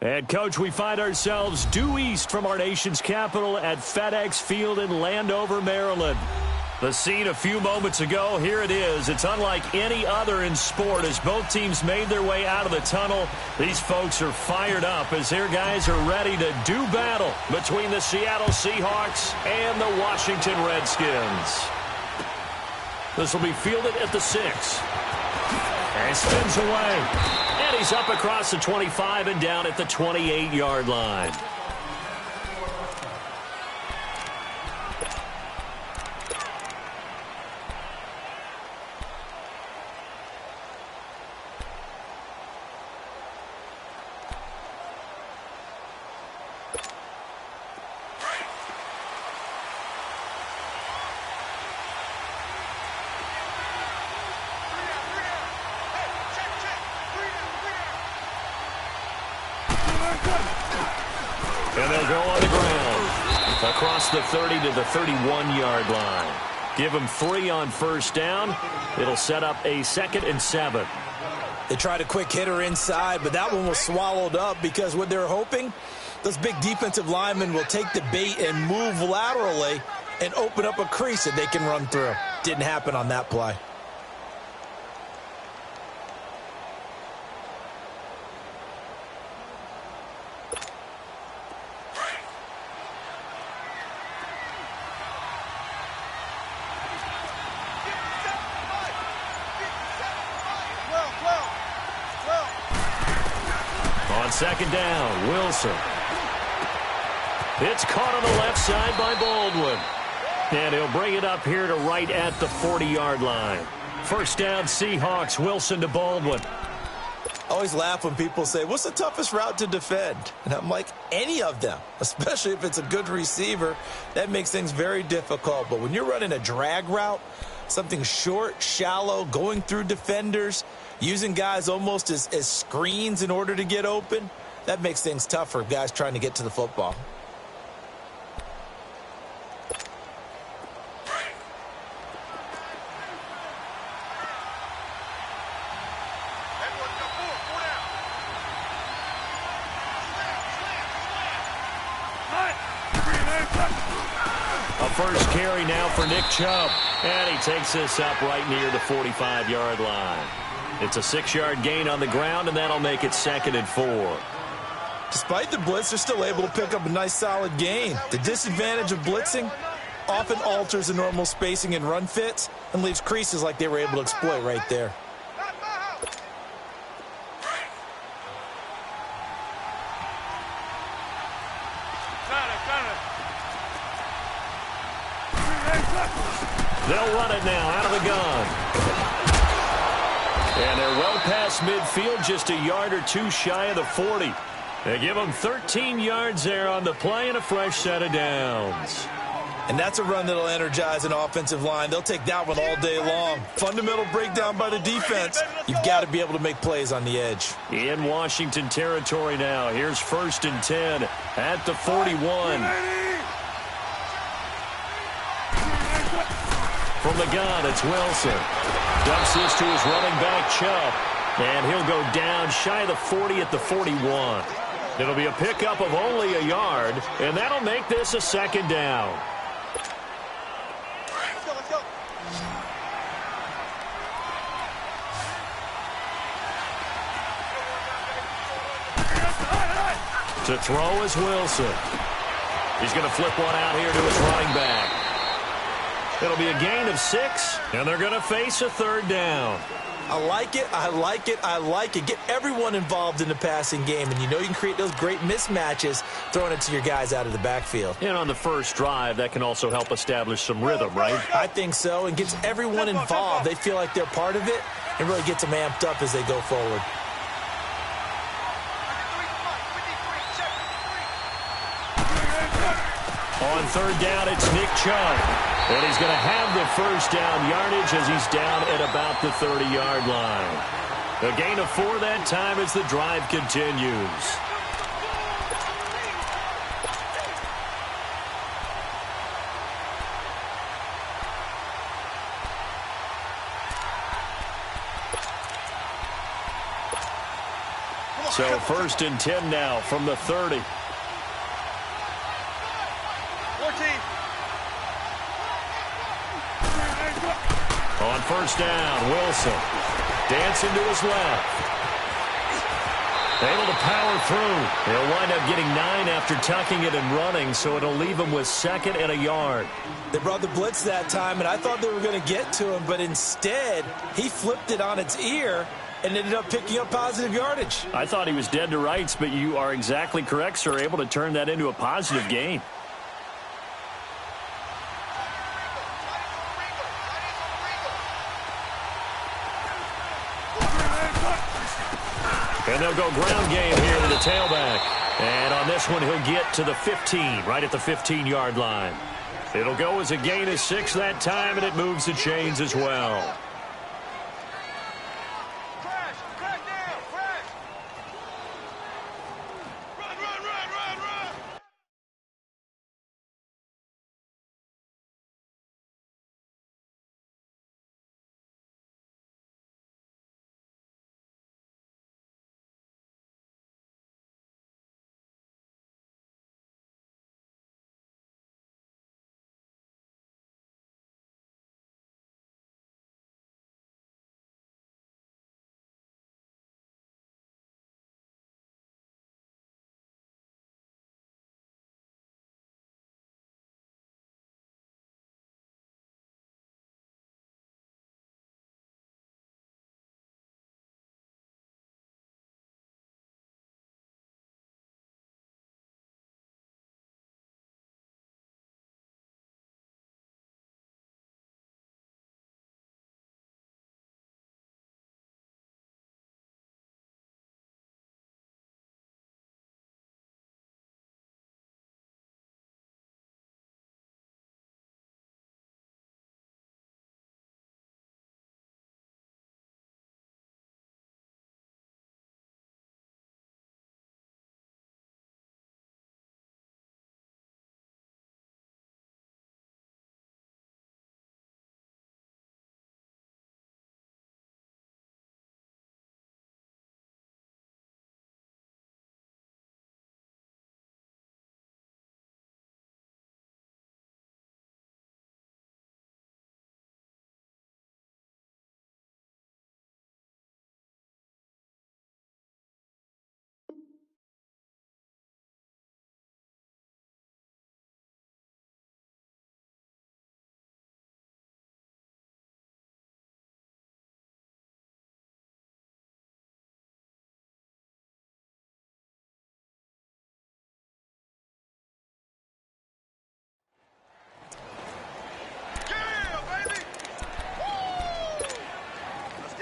And, Coach, we find ourselves due east from our nation's capital at FedEx Field in Landover, Maryland. The scene a few moments ago, here it is. It's unlike any other in sport as both teams made their way out of the tunnel. These folks are fired up as their guys are ready to do battle between the Seattle Seahawks and the Washington Redskins. This will be fielded at the 6. And spins away. And he's up across the 25 and down at the 28-yard line. And they'll go on the ground across the 30 to the 31-yard line. Give them 3 on first down. It'll set up a 2nd and 7. They tried a quick hitter inside, but that one was swallowed up because what they're hoping, those big defensive linemen will take the bait and move laterally and open up a crease that they can run through. Didn't happen on that play. Second down, Wilson. It's caught on the left side by Baldwin. And he'll bring it up here to right at the 40-yard line. First down, Seahawks, Wilson to Baldwin. I always laugh when people say, what's the toughest route to defend? And I'm like, any of them, especially if it's a good receiver. That makes things very difficult. But when you're running a drag route, something short, shallow, going through defenders, using guys almost as screens in order to get open, that makes things tough for guys trying to get to the football. A first carry now for Nick Chubb. And he takes this up right near the 45-yard line. It's a 6-yard gain on the ground, and that'll make it 2nd and 4. Despite the blitz, they're still able to pick up a nice, solid gain. The disadvantage of blitzing often alters the normal spacing and run fits and leaves creases like they were able to exploit right there. They'll run it now out of the gun. And they're well past midfield, just a yard or 2 shy of the 40. They give them 13 yards there on the play and a fresh set of downs. And that's a run that'll energize an offensive line. They'll take that one all day long. Fundamental breakdown by the defense. You've got to be able to make plays on the edge. In Washington territory now. Here's 1st and 10 at the 41. From the gun, it's Wilson. Dumps this to his running back, Chubb. And he'll go down shy of the 40 at the 41. It'll be a pickup of only a yard, and that'll make this a 2nd down. Let's go. To throw is Wilson. He's going to flip one out here to his running back. It'll be a gain of 6, and they're going to face a 3rd down. I like it. I like it. I like it. Get everyone involved in the passing game, and you know you can create those great mismatches throwing it to your guys out of the backfield. And on the first drive, that can also help establish some rhythm, right? I think so, and gets everyone involved. They feel like they're part of it and really gets them amped up as they go forward. On 3rd down, it's Nick Chubb. And he's going to have the first down yardage as he's down at about the 30-yard line. A gain of 4 that time as the drive continues. So 1st and 10 now from the 30. 14. On 1st down, Wilson dancing to his left. Able to power through. He'll wind up getting 9 after tucking it and running, so it'll leave him with 2nd and a yard. They brought the blitz that time, and I thought they were going to get to him, but instead, he flipped it on its ear and ended up picking up positive yardage. I thought he was dead to rights, but you are exactly correct, sir. Able to turn that into a positive gain. And they'll go ground game here to the tailback. And on this one, he'll get to the 15, right at the 15-yard line. It'll go as a gain of 6 that time, and it moves the chains as well.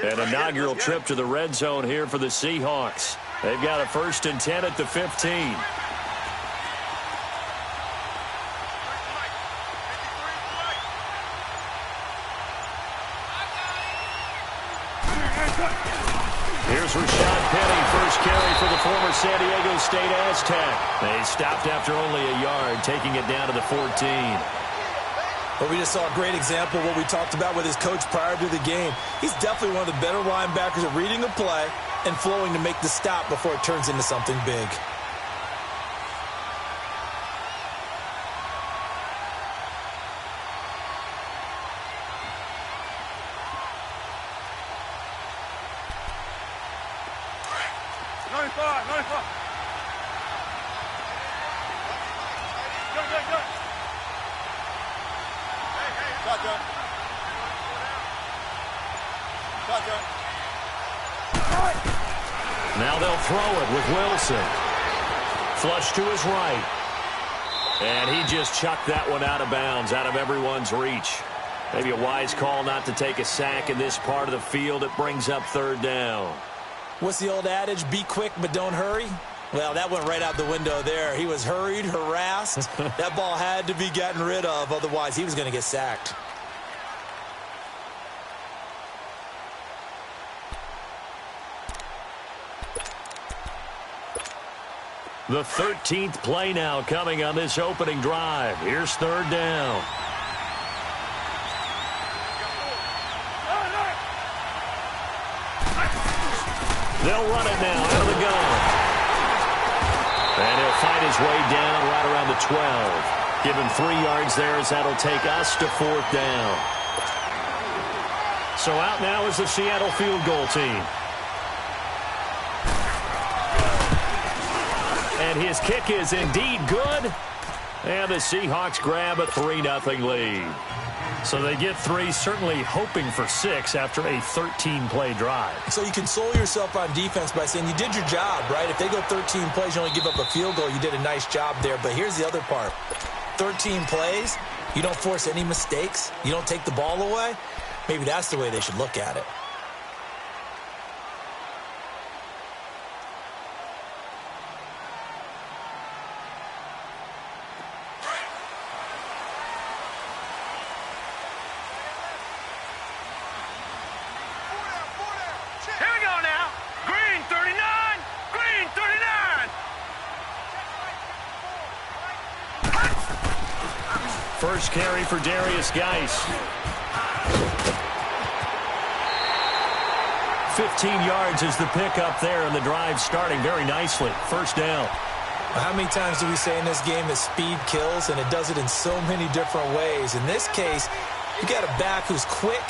An inaugural trip to the red zone here for the Seahawks. They've got a 1st and 10 at the 15. Here's Rashad Penny, first carry for the former San Diego State Aztec. They stopped after only a yard, taking it down to the 14. But we just saw a great example of what we talked about with his coach prior to the game. He's definitely one of the better linebackers at reading a play and flowing to make the stop before it turns into something big. Now they'll throw it with Wilson. Flush to his right. And he just chucked that one out of bounds, out of everyone's reach. Maybe a wise call not to take a sack in this part of the field. It brings up 3rd down. What's the old adage? Be quick, but don't hurry. Well, that went right out the window there. He was hurried, harassed. That ball had to be gotten rid of. Otherwise, he was going to get sacked. The 13th play now coming on this opening drive. Here's 3rd down. They'll run it now out of the gun. he'll find his way down right around the 12. Give him 3 yards there as that'll take us to 4th down. So out now is the Seattle field goal team. And his kick is indeed good. And the Seahawks grab a 3-0 lead. So they get 3, certainly hoping for 6 after a 13-play drive. So you console yourself on defense by saying you did your job, right? If they go 13 plays, you only give up a field goal, you did a nice job there. But here's the other part. 13 plays, you don't force any mistakes, you don't take the ball away. Maybe that's the way they should look at it. First carry for Darius Geis. 15 yards is the pickup there, and the drive starting very nicely. First down. How many times do we say in this game that speed kills, and it does it in so many different ways? In this case, you got a back who's quick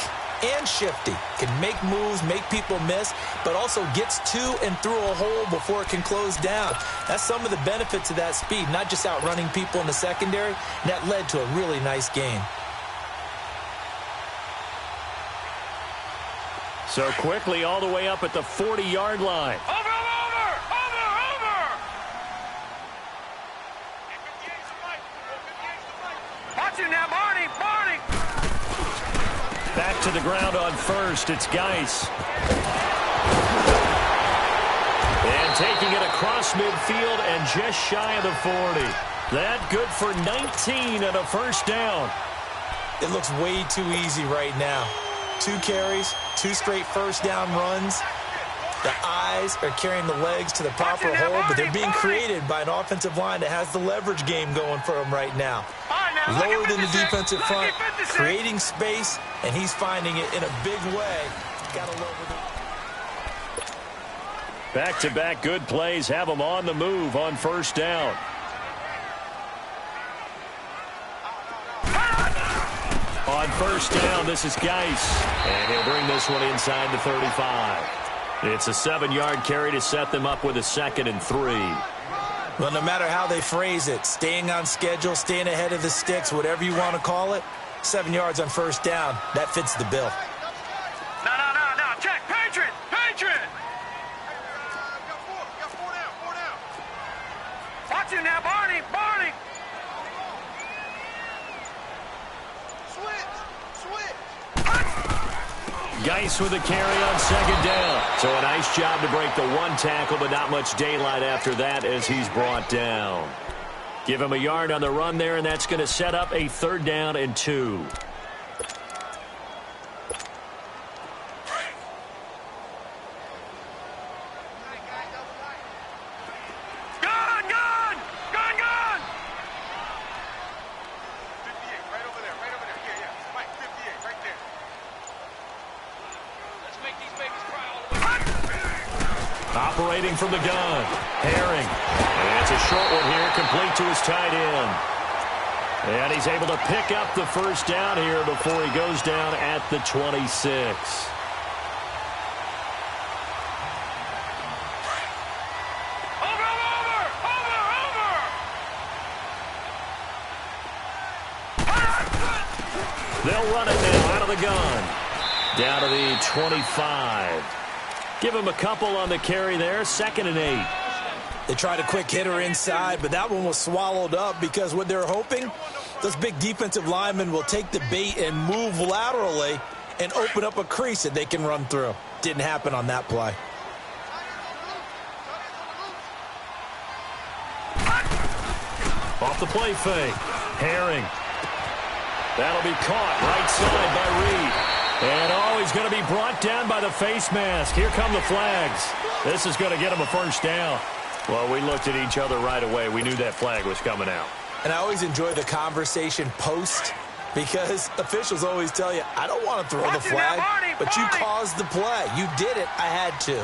and shifty, can make moves, make people miss, but also gets to and through a hole before it can close down. That's some of the benefits of that speed, not just outrunning people in the secondary. And that led to a really nice game. So quickly all the way up at the 40-yard line. Over! Watch you now, Barney! Back to the ground on first. It's Geis. And taking it across midfield and just shy of the 40. That good for 19 and a first down. It looks way too easy right now. 2 carries, 2 straight first down runs. The eyes are carrying the legs to the proper hole, but they're being created by an offensive line that has the leverage game going for them right now. Lower than the defensive front, creating space, and he's finding it in a big way. Gotta love it. Back-to-back good plays have them on the move on first down. On first down, this is Geis. And he'll bring this one inside the 35. It's a 7-yard carry to set them up with a 2nd and 3. Well, no matter how they phrase it, staying on schedule, staying ahead of the sticks, whatever you want to call it, 7 yards on first down, that fits the bill. No. Check. Patriot! Watch you now, Barney! Geis with a carry on 2nd down. So a nice job to break the 1 tackle, but not much daylight after that as he's brought down. Give him a yard on the run there, and that's going to set up a 3rd down and 2. Operating from the gun, Herring. And it's a short one here, complete to his tight end. And he's able to pick up the first down here before he goes down at the 26. They'll run it now out of the gun. Down to the 25. Give him a couple on the carry there, 2nd and 8. They tried a quick hitter inside, but that one was swallowed up because what they're hoping, those big defensive linemen will take the bait and move laterally and open up a crease that they can run through. Didn't happen on that play. Off the play fake. Herring. That'll be caught right side by Reed. And, he's going to be brought down by the face mask. Here come the flags. This is going to get him a first down. Well, we looked at each other right away. We knew that flag was coming out. And I always enjoy the conversation post because officials always tell you, I don't want to throw the flag, but you caused the play. You did it. I had to.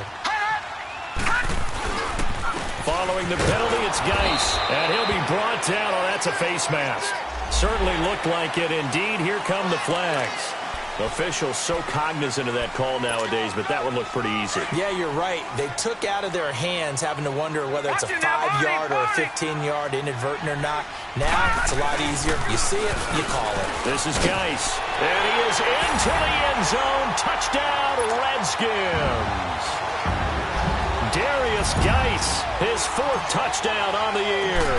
Following the penalty, it's Geis. And he'll be brought down. Oh, that's a face mask. Certainly looked like it. Indeed, here come the flags. Officials so cognizant of that call nowadays, but that one looked pretty easy. Yeah, you're right. They took out of their hands having to wonder whether it's a 5-yard or a 15-yard inadvertent or not. Now, it's a lot easier. You see it, you call it. This is Geis. And he is into the end zone. Touchdown, Redskins. Darius Geis, his 4th touchdown on the year.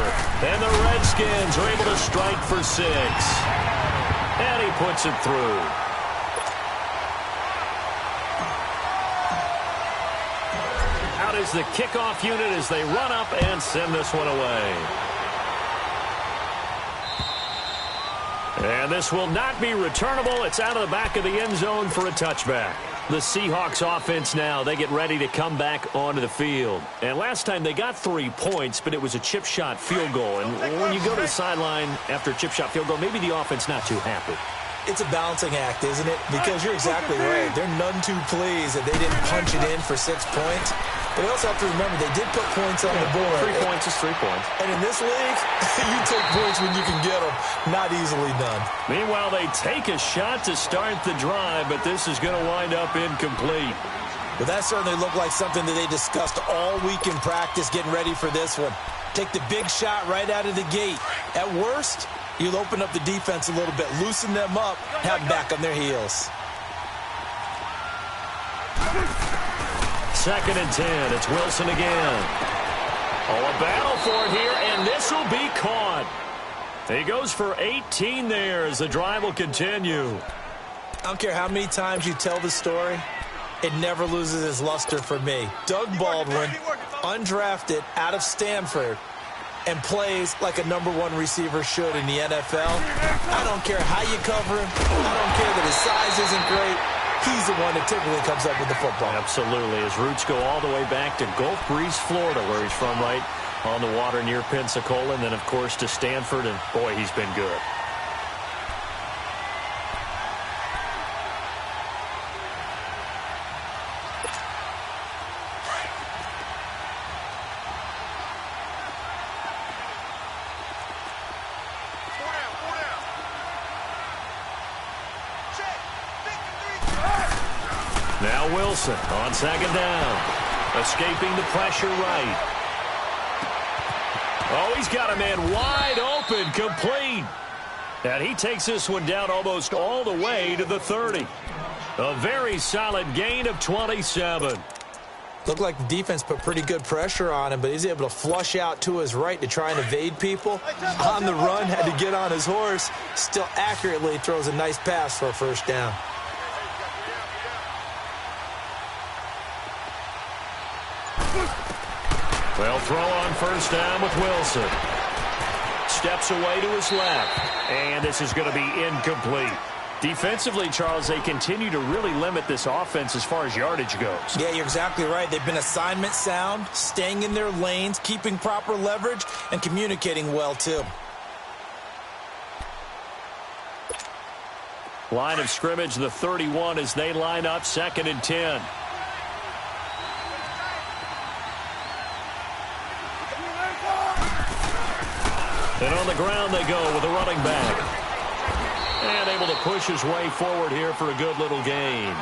And the Redskins are able to strike for 6. And he puts it through. Out is the kickoff unit as they run up and send this one away. And this will not be returnable. It's out of the back of the end zone for a touchback. The Seahawks offense now, they get ready to come back onto the field. And last time they got 3 points, but it was a chip shot field goal. And when you go to the sideline after a chip shot field goal, maybe the offense not too happy. It's a balancing act, isn't it? Because you're exactly right. They're none too pleased that they didn't punch it in for 6 points. But we also have to remember they did put points on the board. 3 points is 3 points. And in this league, you take points when you can get them. Not easily done. Meanwhile, they take a shot to start the drive, but this is going to wind up incomplete. But that certainly looked like something that they discussed all week in practice getting ready for this one. Take the big shot right out of the gate. At worst, you'll open up the defense a little bit, loosen them up, have them back on their heels. 2nd and 10. It's Wilson again. Oh, a battle for it here, and this will be caught. He goes for 18 there as the drive will continue. I don't care how many times you tell the story, it never loses its luster for me. Doug Baldwin, undrafted out of Stanford, and plays like a #1 receiver should in the NFL. I don't care how you cover him. I don't care that his size isn't great. He's the one that typically comes up with the football. Absolutely. His roots go all the way back to Gulf Breeze, Florida, where he's from, right on the water near Pensacola. And then, of course, to Stanford. And, boy, he's been good. Now Wilson on 2nd down. Escaping the pressure right. Oh, he's got a man wide open, complete. And he takes this one down almost all the way to the 30. A very solid gain of 27. Looked like the defense put pretty good pressure on him, but he's able to flush out to his right to try and evade people. On the run, had to get on his horse. Still accurately throws a nice pass for a 1st down. Well, throw on 1st down with Wilson. Steps away to his left. And this is going to be incomplete. Defensively, Charles, they continue to really limit this offense as far as yardage goes. Yeah, you're exactly right. They've been assignment sound, staying in their lanes, keeping proper leverage, and communicating well, too. Line of scrimmage, the 31 as they line up 2nd and 10. And on the ground they go with a running back. And able to push his way forward here for a good little gain.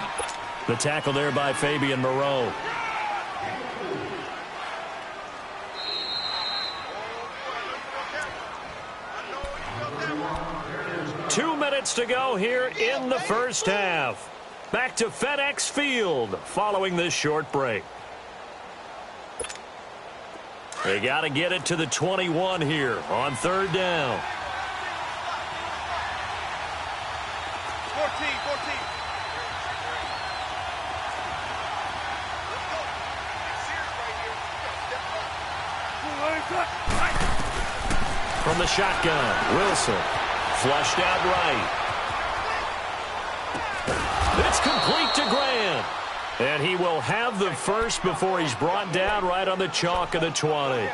The tackle there by Fabian Moreau. Two minutes to go here in the 1st half. Back to FedEx Field following this short break. They got to get it to the 21 here on 3rd down. 14. From the shotgun, Wilson. Flushed out right. It's complete to Grant. And he will have the first before he's brought down right on the chalk of the 20.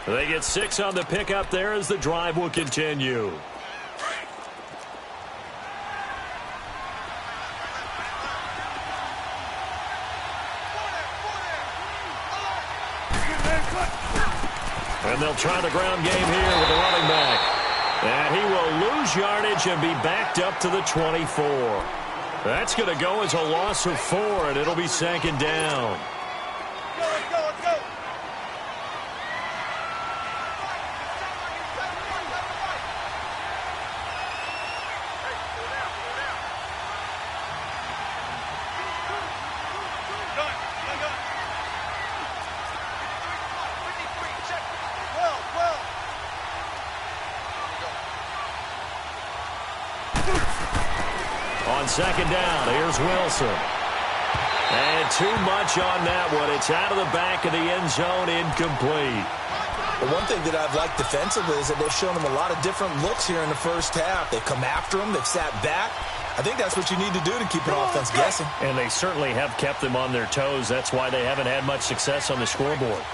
They get 6 on the pickup there as the drive will continue. And they'll try the ground game here with the running back. And he will lose yardage and be backed up to the 24. That's going to go as a loss of 4, and it'll be second down. Let's go, let's go. On second down, here's Wilson. And too much on that one. It's out of the back of the end zone, incomplete. The one thing that I've liked defensively is that they've shown him a lot of different looks here in the first half. They've come after him. They've sat back. I think that's what you need to do to keep an offense guessing. And they certainly have kept them on their toes. That's why they haven't had much success on the scoreboard.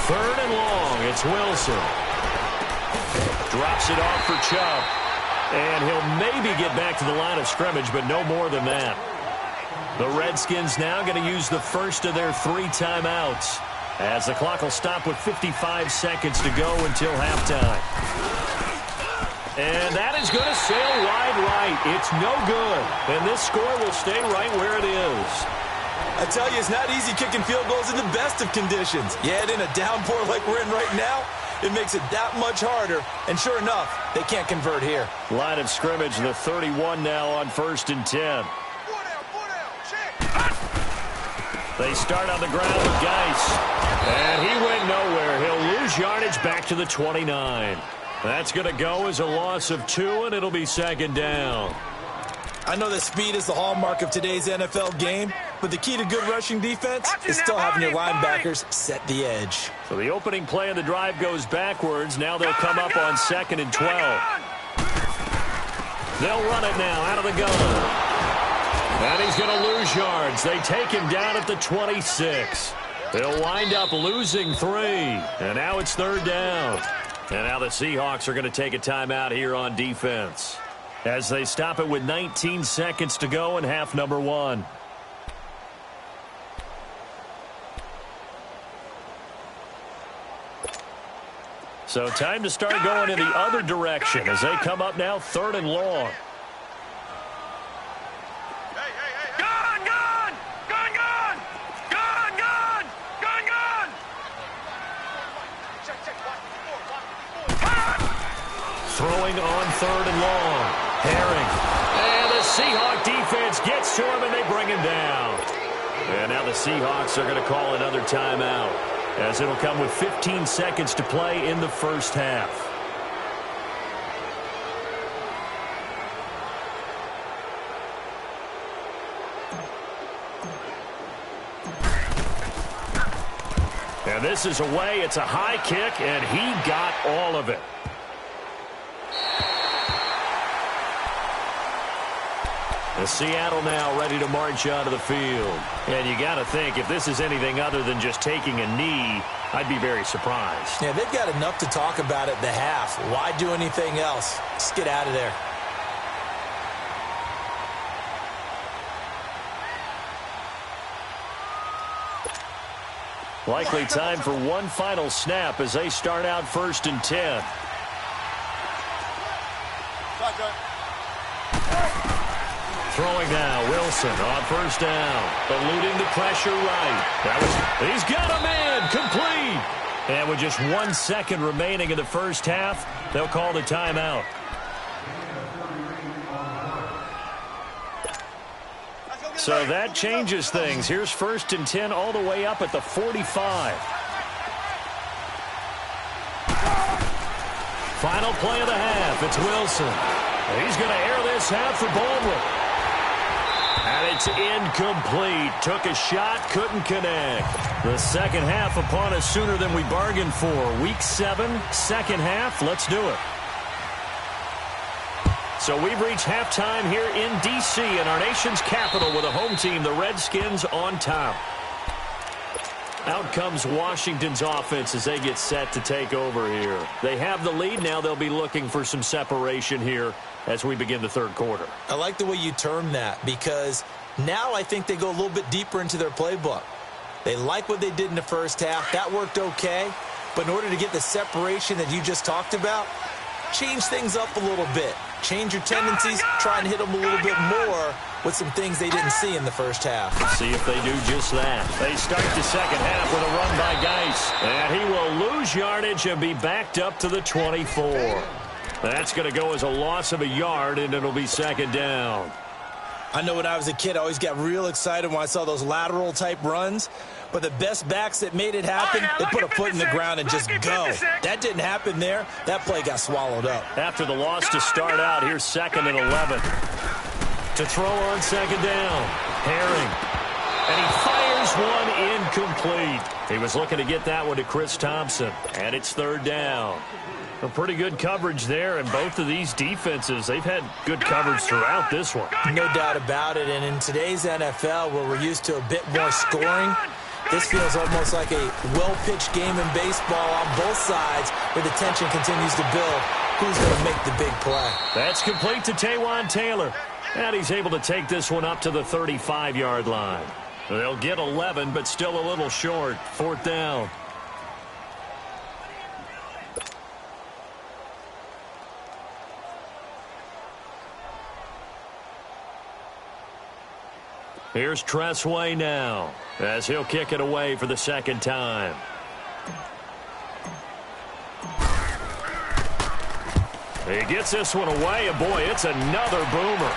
Third and long, it's Wilson. Drops it off for Chubb. And he'll maybe get back to the line of scrimmage, but no more than that. The Redskins now going to use the first of their 3 timeouts, as the clock will stop with 55 seconds to go until halftime. And that is going to sail wide right. It's no good. And this score will stay right where it is. I tell you, it's not easy kicking field goals in the best of conditions. You add in a downpour like we're in right now, it makes it that much harder. And sure enough, they can't convert here. Line of scrimmage, the 31 now on 1st and 10. They start on the ground with Geis. And he went nowhere. He'll lose yardage back to the 29. That's going to go as a loss of 2, and it'll be second down. I know that speed is the hallmark of today's NFL game, but the key to good rushing defense is still having your linebackers set the edge. So the opening play of the drive goes backwards. Now they'll come up on 2nd and 12. They'll run it now out of the gun. And he's going to lose yards. They take him down at the 26. They'll wind up losing 3. And now it's 3rd down. And now the Seahawks are going to take a timeout here on defense, as they stop it with 19 seconds to go in half number 1. So time to start going in the other direction as they come up now 3rd and long. Throwing on 3rd and long. Herring. And the Seahawk defense gets to him, and they bring him down. And now the Seahawks are going to call another timeout, as it'll come with 15 seconds to play in the first half. And this is away. It's a high kick, and he got all of it. The Seattle now ready to march onto the field. And you got to think, if this is anything other than just taking a knee, I'd be very surprised. Yeah, they've got enough to talk about at the half. Why do anything else? Just get out of there. Likely time for one final snap as they start out 1st and 10. Throwing now, Wilson on 1st down, eluding the pressure right. He's got a man, complete. And with just 1 second remaining in the first half, they'll call the timeout. So that changes things. Here's 1st and 10 all the way up at the 45. Final play of the half. It's Wilson. He's going to air this half for Baldwin. And it's incomplete. Took a shot, couldn't connect. The second half upon us sooner than we bargained for. Week 7, second half. Let's do it. So we've reached halftime here in D.C. in our nation's capital with a home team, the Redskins, on top. Out comes Washington's offense as they get set to take over here. They have the lead. Now they'll be looking for some separation here as we begin the third quarter. I like the way you term that because now I think they go a little bit deeper into their playbook. They like what they did in the first half. That worked okay. But in order to get the separation that you just talked about, change things up a little bit. Change your tendencies. Try and hit them a little bit more with some things they didn't see in the first half. See if they do just that. They start the second half with a run by Geis. And he will lose yardage and be backed up to the 24. That's going to go as a loss of a yard, and it'll be second down. I know when I was a kid, I always got real excited when I saw those lateral-type runs. But the best backs that made it happen, they put a foot in the ground and just go. That didn't happen there. That play got swallowed up. After the loss to start out, here's 2nd and 11. To throw on second down, Herring. And he fires one incomplete. He was looking to get that one to Chris Thompson. And it's 3rd down. A pretty good coverage there, and both of these defenses, they've had good coverage throughout this one. No doubt about it, and in today's NFL, where we're used to a bit more scoring, this feels almost like a well-pitched game in baseball on both sides where the tension continues to build. Who's going to make the big play? That's complete to Taywan Taylor. And he's able to take this one up to the 35-yard line. They'll get 11, but still a little short. 4th down. Here's Tressway now as he'll kick it away for the second time. He gets this one away, and boy, it's another boomer.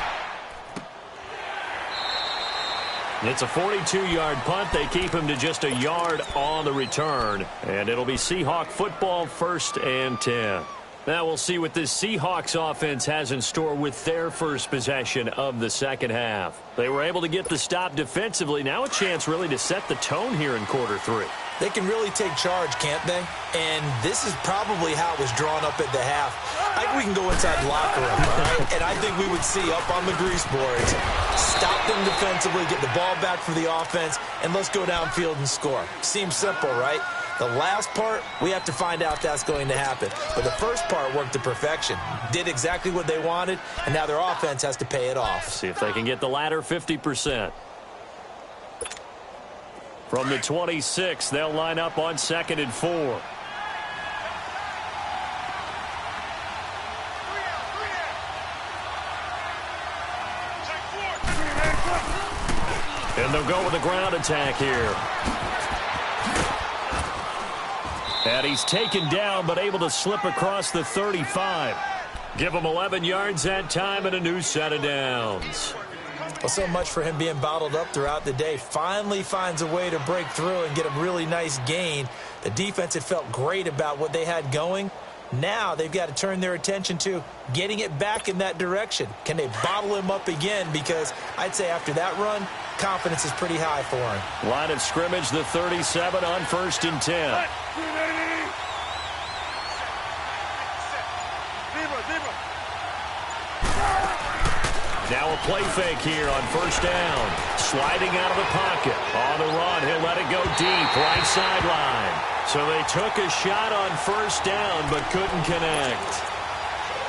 It's a 42-yard punt. They keep him to just a yard on the return, and it'll be Seahawk football, 1st and 10. Now we'll see what this Seahawks offense has in store with their first possession of the second half. They were able to get the stop defensively. Now a chance really to set the tone here in quarter 3. They can really take charge, can't they? And this is probably how it was drawn up at the half. I think we can go inside the locker room, all right? And I think we would see up on the grease boards, stop them defensively, get the ball back for the offense, and let's go downfield and score. Seems simple, right? The last part, we have to find out if that's going to happen. But the first part worked to perfection. Did exactly what they wanted, and now their offense has to pay it off. See if they can get the latter 50%. From the 26, they'll line up on 2nd and 4. And they'll go with a ground attack here. And he's taken down, but able to slip across the 35. Give him 11 yards that time and a new set of downs. Well, so much for him being bottled up throughout the day. Finally finds a way to break through and get a really nice gain. The defense had felt great about what they had going. Now they've got to turn their attention to getting it back in that direction. Can they bottle him up again? Because I'd say after that run, confidence is pretty high for him. Line of scrimmage, the 37 on 1st and 10. Now a play fake here on 1st down. Sliding out of the pocket. On the run, he'll let it go deep, right sideline. So they took a shot on 1st down, but couldn't connect.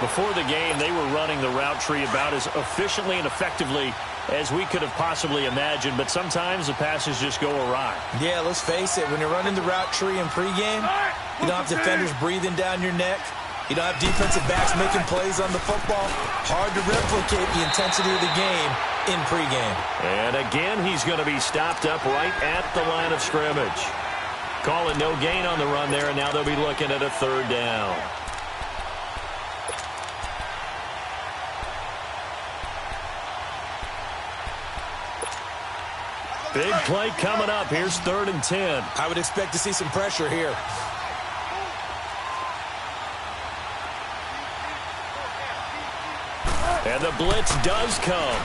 Before the game, they were running the route tree about as efficiently and effectively as we could have possibly imagined, but sometimes the passes just go awry. Yeah, let's face it, when you're running the route tree in pregame, you don't have defenders breathing down your neck. You don't have defensive backs making plays on the football. Hard to replicate the intensity of the game in pregame. And again, he's going to be stopped up right at the line of scrimmage. Calling no gain on the run there, and now they'll be looking at a 3rd down. Big play coming up. Here's 3rd and 10. I would expect to see some pressure here. And the blitz does come.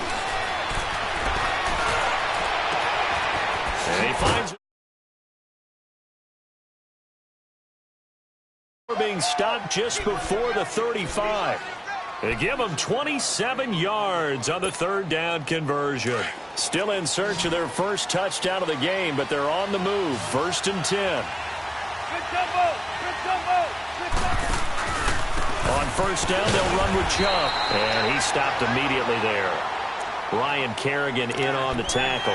And he finds being stopped just before the 35. They give them 27 yards on the third down conversion. Still in search of their first touchdown of the game, but they're on the move. 1st and 10. On 1st down, they'll run with Chubb. And he stopped immediately there. Ryan Kerrigan in on the tackle.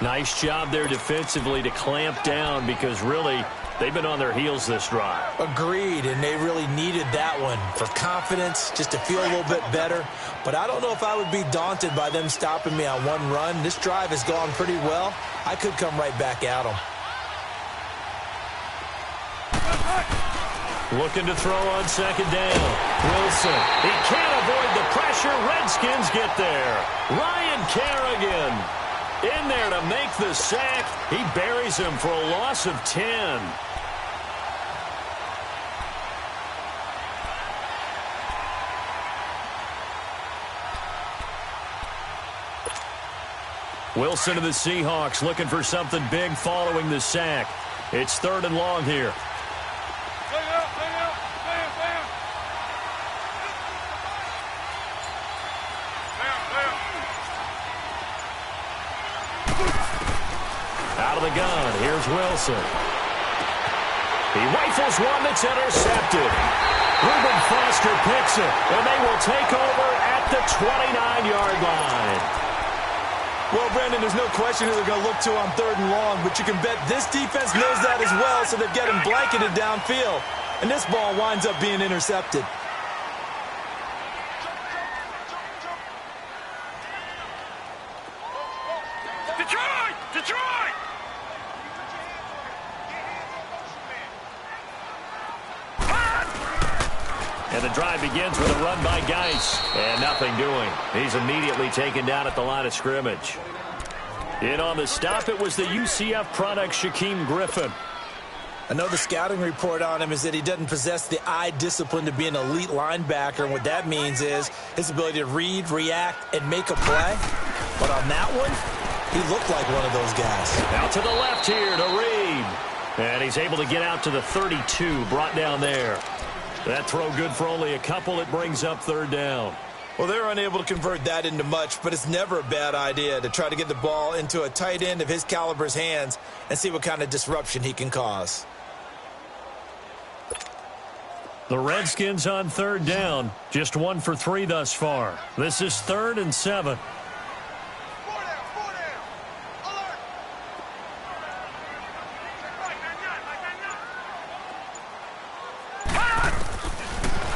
Nice job there defensively to clamp down because really they've been on their heels this drive. Agreed, and they really needed that one for confidence, just to feel a little bit better. But I don't know if I would be daunted by them stopping me on one run. This drive has gone pretty well. I could come right back at them. Looking to throw on 2nd down. Wilson. He can't avoid the pressure. Redskins get there. Ryan Kerrigan in there to make the sack. He buries him for a loss of 10. Wilson to the Seahawks looking for something big following the sack. It's 3rd and long here. Out of the gun, here's Wilson. He rifles one that's intercepted. Reuben Foster picks it, and they will take over at the 29-yard line. Well, Brandon, there's no question who they're going to look to on 3rd and long, but you can bet this defense knows that as well, so they're getting blanketed downfield. And this ball winds up being intercepted. Detroit! Detroit! And the drive begins with a run by Geis. And nothing doing. He's immediately taken down at the line of scrimmage. In on the stop, it was the UCF product, Shaquem Griffin. I know the scouting report on him is that he doesn't possess the eye discipline to be an elite linebacker. And what that means is his ability to read, react, and make a play. But on that one, he looked like one of those guys. Out to the left here to Reed. And he's able to get out to the 32, brought down there. That throw good for only a couple. It brings up 3rd down. Well, they're unable to convert that into much, but it's never a bad idea to try to get the ball into a tight end of his caliber's hands and see what kind of disruption he can cause. The Redskins on 3rd down. Just 1 for 3 thus far. This is 3rd and 7.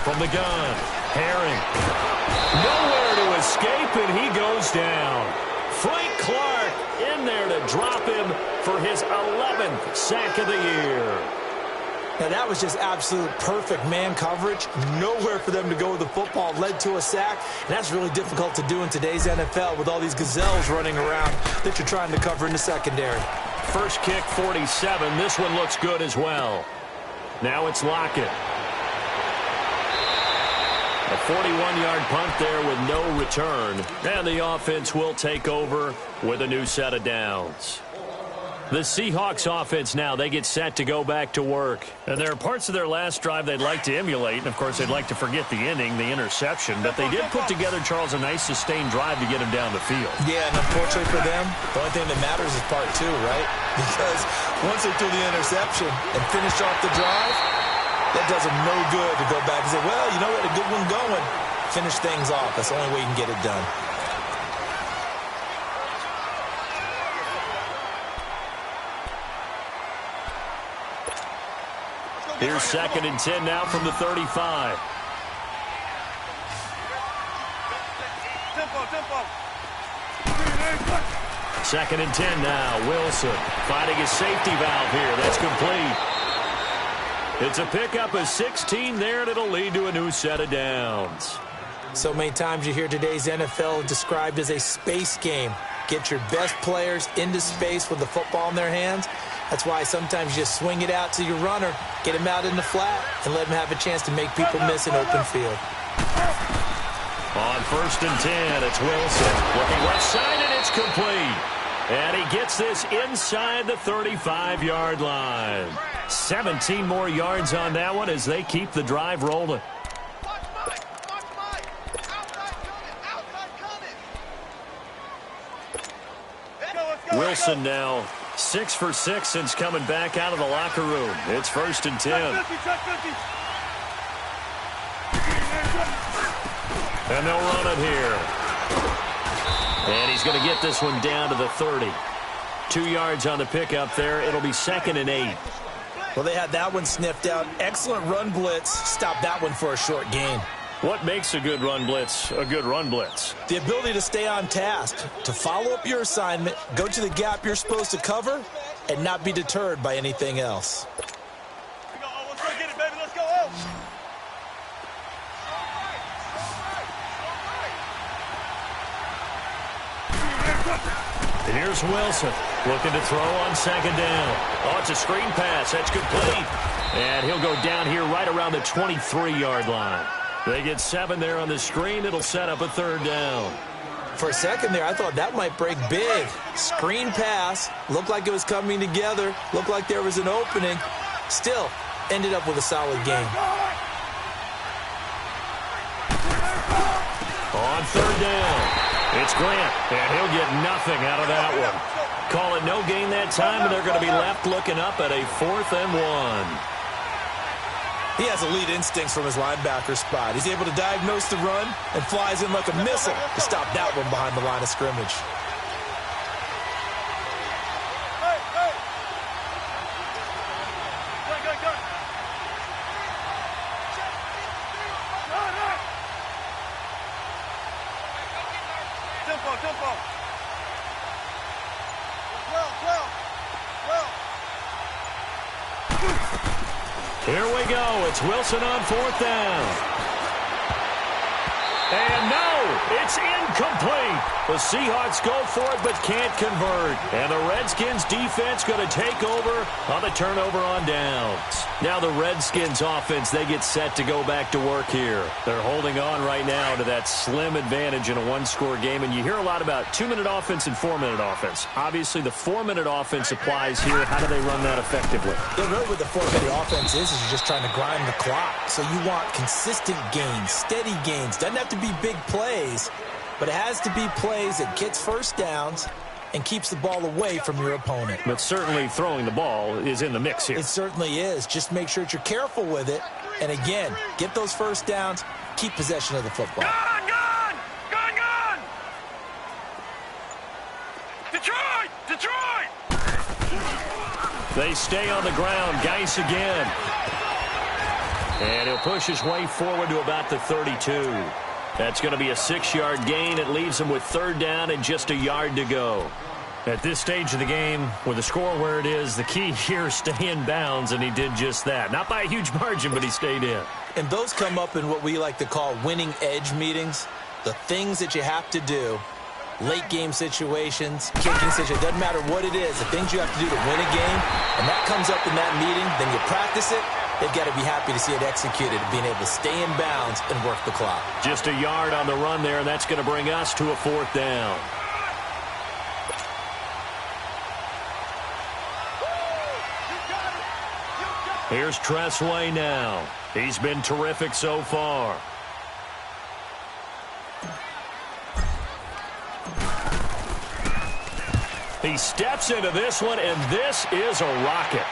From the gun, Herring. Nowhere to escape, and he goes down. Frank Clark in there to drop him for his 11th sack of the year. Now, that was just absolute perfect man coverage. Nowhere for them to go with the football. Led to a sack, and that's really difficult to do in today's NFL with all these gazelles running around that you're trying to cover in the secondary. First kick, 47. This one looks good as well. Now it's Lockett. A 41-yard punt there with no return. And the offense will take over with a new set of downs. The Seahawks offense now, they get set to go back to work. And there are parts of their last drive they'd like to emulate. And, of course, they'd like to forget the inning, the interception. But they did put together, Charles, a nice sustained drive to get him down the field. Yeah, and unfortunately for them, the only thing that matters is part 2, right? Because once they threw the interception and finished off the drive, that does them no good to go back and say, well, you know what, a good one going. Finish things off. That's the only way you can get it done. Here's 2nd and 10 now from the 35. Tempo. 2nd and 10 now. Wilson finding his safety valve here. That's complete. It's a pickup of 16 there, and it'll lead to a new set of downs. So many times you hear today's NFL described as a space game. Get your best players into space with the football in their hands. That's why sometimes you just swing it out to your runner, get him out in the flat, and let him have a chance to make people miss an open field. On 1st and 10, it's Wilson. Looking left side, and it's complete. And he gets this inside the 35-yard line. 17 more yards on that one as they keep the drive rolling. Wilson now 6 for 6 since coming back out of the locker room. It's 1st and 10. And they'll run it here. And he's going to get this one down to the 30. 2 yards on the pickup there. It'll be 2nd and 8. Well, they had that one sniffed out. Excellent run blitz. Stop that one for a short gain. What makes a good run blitz a good run blitz? The ability to stay on task, to follow up your assignment, go to the gap you're supposed to cover, and not be deterred by anything else. Let's go get it, baby. Let's go. And here's Wilson looking to throw on 2nd down. Oh, it's a screen pass. That's complete. And he'll go down here right around the 23-yard line. They get 7 there on the screen. It'll set up a 3rd down. For a second there, I thought that might break big. Screen pass. Looked like it was coming together. Looked like there was an opening. Still, ended up with a solid game. On 3rd down, it's Grant, and he'll get nothing out of that one. Call it no gain that time, and they're going to be left looking up at a 4th and 1. He has elite instincts from his linebacker spot. He's able to diagnose the run and flies in like a missile to stop that one behind the line of scrimmage. Here we go. It's Wilson on 4th down. And no, it's incomplete. The Seahawks go for it but can't convert. And the Redskins defense going to take over on the turnover on downs. Now the Redskins offense, they get set to go back to work here. They're holding on right now to that slim advantage in a one-score game. And you hear a lot about 2-minute offense and 4-minute offense. Obviously, the 4-minute offense applies here. How do they run that effectively? Yeah, really what the 4-minute offense is you're just trying to grind the clock. So you want consistent gains, steady gains. Doesn't have to be big plays, but it has to be plays that gets first downs and keeps the ball away from your opponent. But certainly throwing the ball is in the mix here. It certainly is. Just make sure that you're careful with it. And again, get those first downs, keep possession of the football. Gone! Detroit! They stay on the ground. Geis again. And he'll push his way forward to about the 32. That's going to be a 6-yard gain. It leaves him with 3rd down and just a yard to go. At this stage of the game, with the score where it is, the key here is stay in bounds, and he did just that. Not by a huge margin, but he stayed in. And those come up in what we like to call winning edge meetings. The things that you have to do, late game situations, kicking situations, doesn't matter what it is, the things you have to do to win a game, and that comes up in that meeting, then you practice it. They've got to be happy to see it executed, being able to stay in bounds and work the clock. Just a yard on the run there, and that's going to bring us to a 4th down. Here's Tressway now. He's been terrific so far. He steps into this one, and this is a rocket.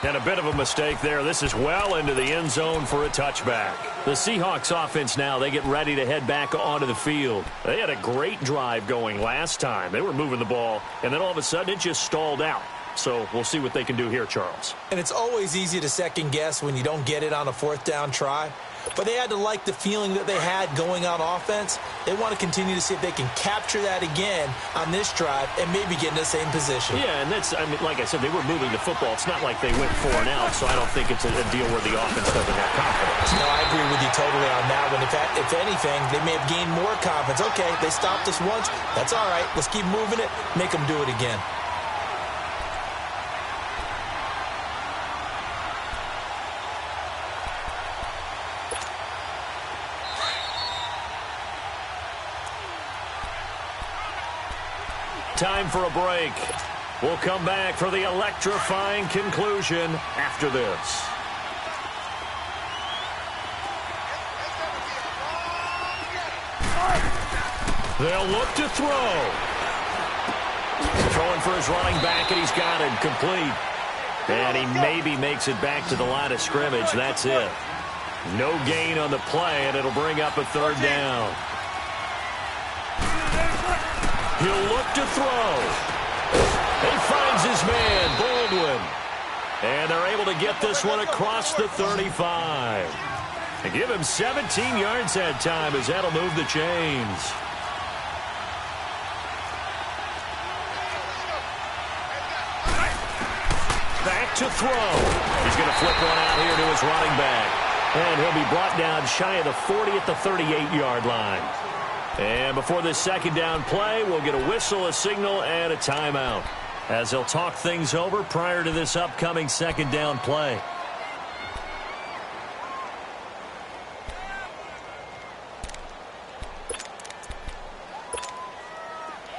And a bit of a mistake there. This is well into the end zone for a touchback. The Seahawks offense now, they get ready to head back onto the field. They had a great drive going last time. They were moving the ball, and then all of a sudden it just stalled out. So we'll see what they can do here, Charles. And it's always easy to second guess when you don't get it on a 4th down try. But they had to like the feeling that they had going on offense. They want to continue to see if they can capture that again on this drive and maybe get in the same position. Yeah, and that's, I mean, like I said, they were moving the football. It's not like they went 4 and out, so I don't think it's a deal where the offense doesn't have confidence. No, I agree with you totally on that one. If anything, they may have gained more confidence. Okay, they stopped us once. That's all right. Let's keep moving it. Make them do it again. Time for a break. We'll come back for the electrifying conclusion after this. They'll look to throw. throwing for his running back, and he's got it complete. And he maybe makes it back to the line of scrimmage. That's it. No gain on the play, and it'll bring up a third down. He'll look to throw. He finds his man, Baldwin. And they're able to get this one across the 35. And give him 17 yards that time, as that'll move the chains. Back to throw. He's going to flip one out here to his running back. And he'll be brought down shy of the 40 at the 38-yard line. And before this second down play, we'll get a whistle, a signal, and a timeout, as they'll talk things over prior to this upcoming second down play.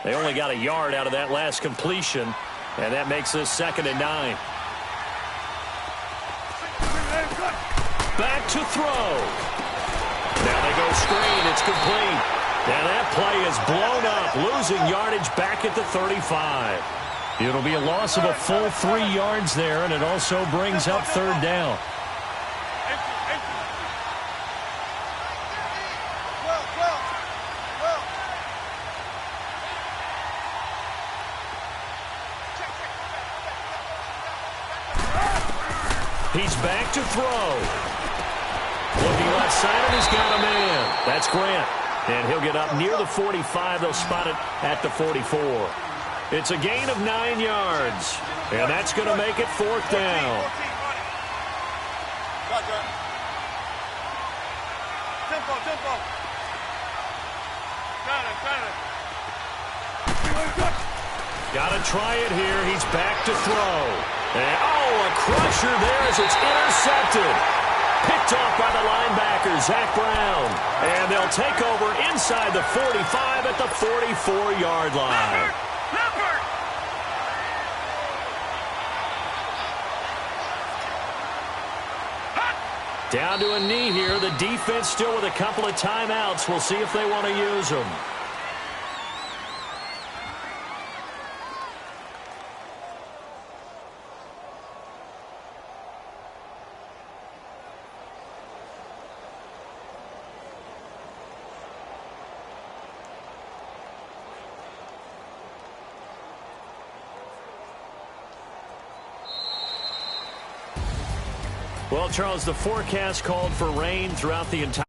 They only got a yard out of that last completion, and that makes this 2nd and 9. Back to throw. Now they go screen. It's complete. And that play is blown up, losing yardage back at the 35. It'll be a loss of a full 3 yards there, and it also brings up third down. He's back to throw. Looking left side, and he's got a man. That's Grant. And he'll get up near the 45. They'll spot it at the 44. It's a gain of 9 yards. And that's going to make it 4th down. Got to try it here. He's back to throw. And, a crusher there as it's intercepted. Picked off by the linebacker, Zach Brown. And they'll take over inside the 45 at the 44-yard line. Down to a knee here. The defense still with a couple of timeouts. We'll see if they want to use them. Well, Charles, the forecast called for rain throughout the entire